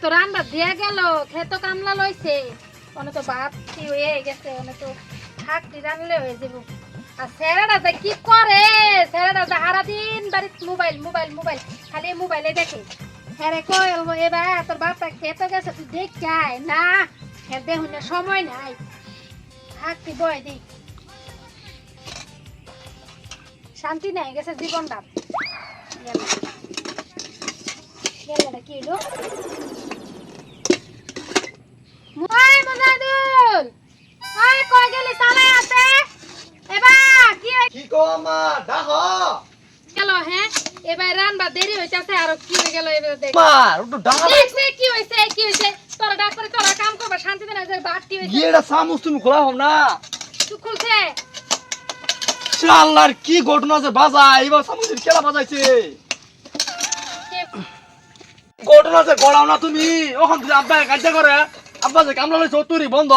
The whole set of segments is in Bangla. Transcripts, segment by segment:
তো রান্না দিয়ে গেল খেত কামলা লইছে অনে তো ভাত কি হয়ে গেছে অনে তো থাকতি রানলে হয়ে যাব আর স্যারেরা যে কি করে স্যারেরা যে সারাদিন বাড়িতে মোবাইল মোবাইল মোবাইল খালি মোবাইলে দেখে হ্যাঁ কই এবার তোর বাপটা খেত গেছে তুই দেখ যায় না হ্যাঁ দেখুন না সময় নাই থাকতি বয় দিই শান্তি নাই গেছে জীবনটা গেল কি হলো মুই মজাদুল ওই কই গেলি সালাই আছে এবা কি কো মা ডাহ গেল হ্যাঁ এবার রানবা দেরি হইতাছে আর কি হয়ে গেল এবার দেখ মা একটু ডাহ দেখছে কি হইছে তোরা ডাক করে তোরা কাম করবা শান্তিতে না যে বাট কি হইছে গিয়েটা সামুস তুমি খোলা হও না তুই খুলছে শালার কি ঘটনা আছে বাজাই এবার সামুসের খেলা বাজাইছে ঘটনা আছে গড়াও না তুমি ওখান থেকে আব্বা কাজে করে আব্বা যে কামলা লইছে তোরই বন্ধ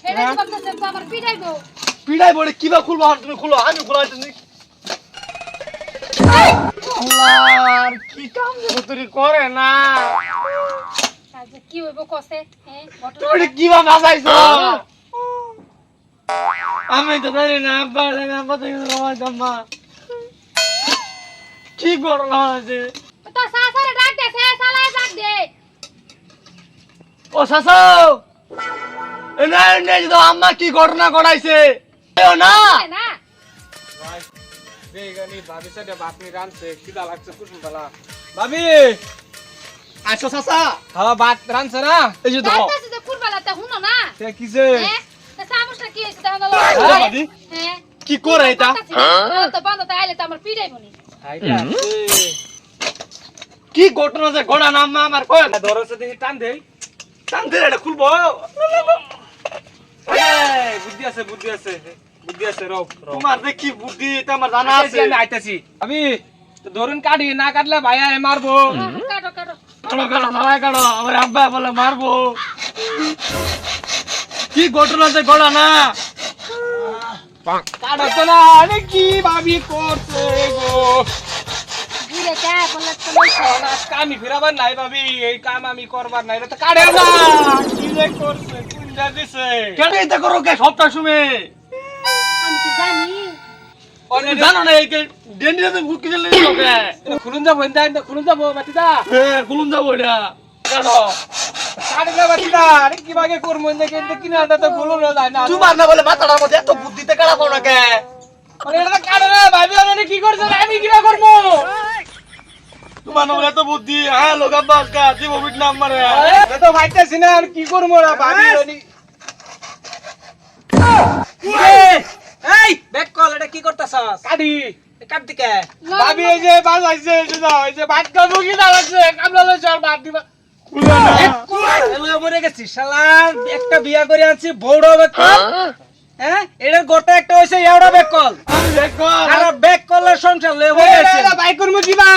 এটা কি করতেছ তো আমার পিটাইবো পিড়াই বলে কিবা খুলবো আর তুমি খুলো আমি খোলাই তুমি আল্লাহর কি কাম যে তোরি করে না আজ কি হইব কসে হ্যাঁ তুমি কিবা বাজাইছো আমি তো জানি না আব্বা আব্বা থেকে আমার জাম্মা কি ঘটনা আছে তো সাসারে ডাক দে সে সালাই ডাক দে ও সাসাও এনা এনে তো আম্মা কি ঘটনা ঘটাইছে এও না না ভাই বেগানি ভাবি সাথে বাতনি রানছে কিদা লাগছে কুসুম বালা ভাবি আইছো সাসা হ্যাঁ বাত রানছে না এই যে দেখো কাছে যে কুরবালাতে হুনো না সে কিছে হ্যাঁ তা সামুসটা কি হইছে দাও হ্যাঁ, বাদি? হ্যাঁ কি করে এটা তো বন্ধ তো আইলে তো আমার পিটাইবনি আইটা আছে কি ঘটনা যে ঘটা না আম্মা আমার কয় ধরছে দেখি টান দেই শান্তি এটা খুলবো এই বুদ্ধি আছে বুদ্ধি আছে রও তোমার যে কি বুদ্ধি এটা আমার জানা আছে আমি আইতাছি আমি তো ধরুন কাটি না কাটলে ভাইয়া মারবো কাটো কাটো কাড়ো কাড়ো লড়াই কাড়ো আমার আব্বা বলে মারবো কি ঘটনা যে ঘটা না কাটো তো না আরে কি ভাবি করছে গো ঘুরে যা বললে তো লইছো কামি ফিরাবার নাই ভাবি এই কাম আমি করবার নাই এটা তো কাটে না কি যে করছে কুন্ডা দিছে কেন এটা করো কে সবটা শুনে আমি কি জানি তুমি জানো না এই ডেন্ডিতে বুকি দিলে লোকে খুলুন যাবো ইন্দা খুলুন যাবো বাতিদা খুলুন যাবো এটা কেন কাটে না বাতিদা আরে কি ভাগে করবো ইন্দা কিন্তু কিনা তো খুলুন না যায় না তোমার না বলে মাথাটার মধ্যে এত বুদ্ধিতে কাড়া পাও না কে আরে এটা তো কাটে না ভাবি আমি কি করছ আমি কিবা করবো তোমার না বলে এত বুদ্ধি হ্যাঁ লোক আব্বা কা জীব বিট নাম মারে এটা তো ভাইতাছি না আর কি করবো না ভাবি জানি এই ব্যাক কল এটা কি করতাছস কাটি কাট দিকে ভাবি এই যে বাজ আইছে এই যে দাও এই যে ভাত খাবো কি না লাগছে কামলা লই চল ভাত দিবা খুলে না এলো মরে গেছি শালা একটা বিয়া করে আনছি বড় ব্যাক কল হ্যাঁ এটার গোটা একটা হইছে এওড়া ব্যাক কল আমি দেখো আর ব্যাক কলের সংসার লয়ে হয়ে গেছে এটা ভাই করমু দিবা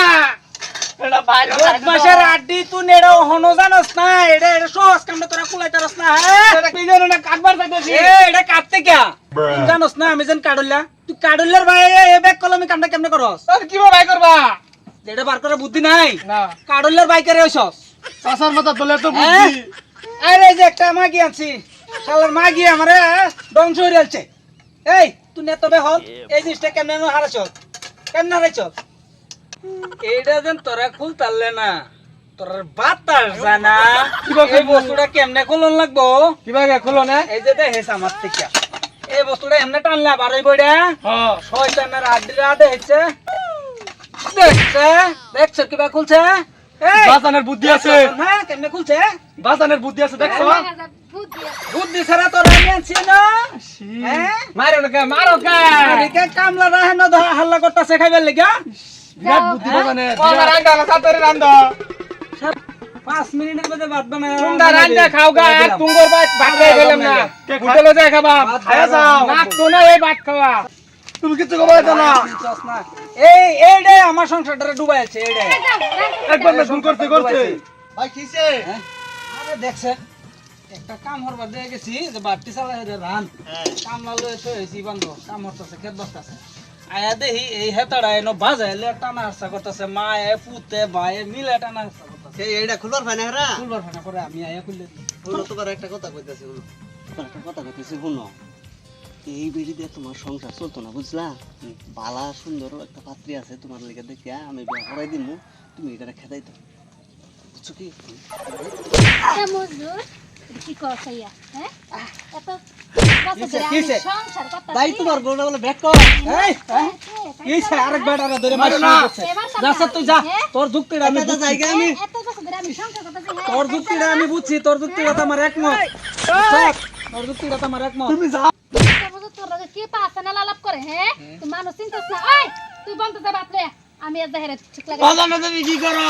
এটা বাইরে মাসের আড্ডি তুই নেড়ো হনো জানোস না এটা সহজ কামটা তোরা কুলাইতারস না হ্যাঁ এটা কি জানো না কাটবার চাইতেছি এটা কাটতে কিয়া তুই জানোস না আমি যেন কাডুল্লা তুই কাডুল্লার ভাই এই ব্যাক কল আমি কামটা কেমনে করস আর কি ভাই করবা এটা বার করার বুদ্ধি নাই না কাডুল্লার বাইকারে হইছস চাচার মাথা দলে তো বুদ্ধি আরে এই যে একটা মাগি আনছি শালার মাগি আমারে ধ্বংস হয়ে যাচ্ছে এই তুই নেতো বেহল এই জিনিসটা কেমনে হারাইছ কেমনে হারাইছ এইটা যেন তোরা খুলতারলে না তোর বাতাস জানা এই বস্তুটা কেমনে খুলন লাগবো কিভাবে খুলো না এই যে দেখ আমার থেকে এই বস্তুটা এমনি টানলে আবার ওই বইটা হ্যাঁ শয়তানের আড্ডিরা দেখছে দেখছো কিবা খুলছে এই বাজানের বুদ্ধি আছে না কেমনে খুলছে বাজানের বুদ্ধি আছে দেখছো বুদ্ধি বুদ্ধি ছাড়া তোর আমি আনছি না হ্যাঁ মারো কে আরে কামলা রাহে না হাল্লা করতেছে খাইবার লাগা বিরাট বুদ্ধি বাজানের কলা রান্দা না সাতরে রান্দা 5 মিনিটের মধ্যে ভাত বানায় তোমরা রান্দা খাও গা আর তুঙ্গর ভাত খাই গেলাম না হোটেলে যাই খাবা খায়া যাও না তো না এই ভাত খাওয়া তুমি কিছু কমাইছো না এইডে আমার সংসারটারে ডুবাইছে এইডে একবার না ভুল করতে ভাই কিসে আরে দেখছে একটা কাম হরবার দিয়ে গেছি যে বাড়তি চালাই হয়ে রান কাম না লয়ে তো হয়েছি বন্ধ কাম হরতেছে খেত বসতেছে আয়া দেহি এই হেতাড়া এনো বাজাইলে টানা হাসা করতেছে মায়ে পুতে ভাইয়ে মিলে টানা হাসা করতেছে সেই এইটা খুলবার পায় না হেরা খুলবার ফানা করে আমি আয়া খুললে শুনো তোমার একটা কথা কইতাছি শুনো তোমার একটা কথা কইতেছি শুনো এই বেড়ি দিয়ে তোমার সংসার চলতো না বুঝলা বালা সুন্দর একটা পাত্রী আছে তোমার লেগে দেখিয়া আমি বিয়া করাই দিমু তুমি এটা খেদাই দাও বুঝছো কি এ মজুর কি কইয়া হ্যাঁ এত কিসে, কিসে? সংসার কথা ভাই তোমার গোটা বলে ব্যাক কর এই কি সে আরেক বেটারে ধরে মারো মারো না। না যা স্যার তুই যা তোর যুক্তিটা আমি এটা বুঝছি। জায়গা আমি এত বছর ধরে আমি সংসার করতেছি হ্যাঁ তোর যুক্তিটা আমি বুঝছি তোর যুক্তিটা তো আমার একমত বুঝছো? তোর যুক্তিটা তো আমার একমত তুমি যা তোর লগে কি পাছে না লালাপ করে হ্যাঁ তুই মানুষ চিন্তাস না ওই তুই বন্ধ দে বাতলে আমি এর দেহের ঠিক লাগে বাজার না তুমি কি করো